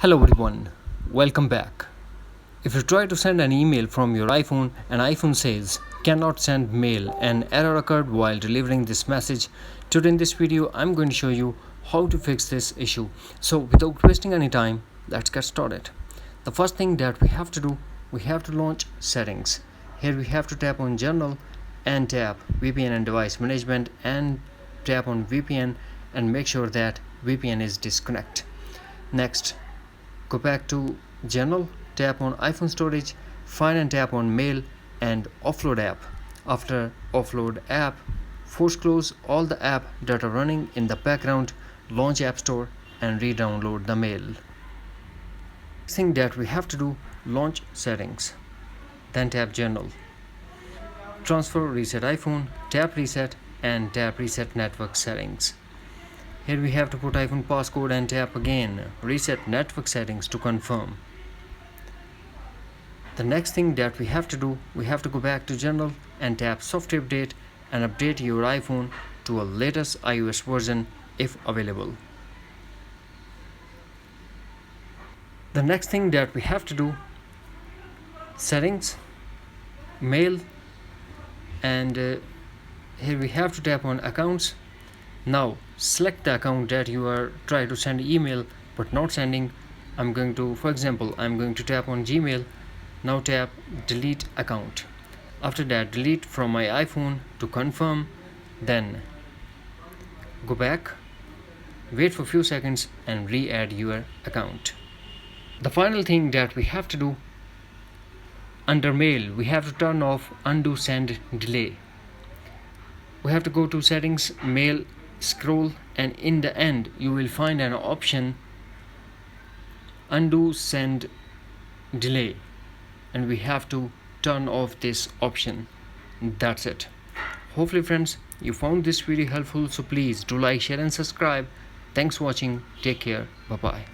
Hello everyone, welcome back. If you try to send an email from your iPhone and iPhone says cannot send mail, an error occurred while delivering this message. Today in this video I'm going to show you how to fix this issue. So without wasting any time, let's get started. The first thing that we have to do, we have to launch settings. Here we have to tap on General and tap VPN and device management and tap on VPN and make sure that VPN is disconnected. Next, go back to General, tap on iPhone storage, find and tap on Mail and Offload app. After Offload app, force close all the app that are running in the background, launch App Store and re-download the mail. Next thing that we have to do, launch settings. Then tap General, transfer reset iPhone, tap reset and tap reset network settings. Here we have to put iPhone passcode and tap again reset network settings to confirm. The next thing that we have to do, we have to go back to General and tap software update and update your iPhone to a latest iOS version if available. The next thing that we have to do, settings, mail, and here we have to tap on accounts. Now select the account that you are trying to send email but not sending. For example, I'm going to tap on Gmail. Now tap delete account. After that, delete from my iPhone to confirm. Then go back, wait for a few seconds and re-add your account. The final thing that we have to do, under mail we have to turn off undo send delay. We have to go to settings, mail, scroll, and in the end you will find an option undo send delay, and we have to turn off this option. That's it. Hopefully friends, you found this video helpful, so please do like, share and subscribe. Thanks for watching. Take care. Bye bye.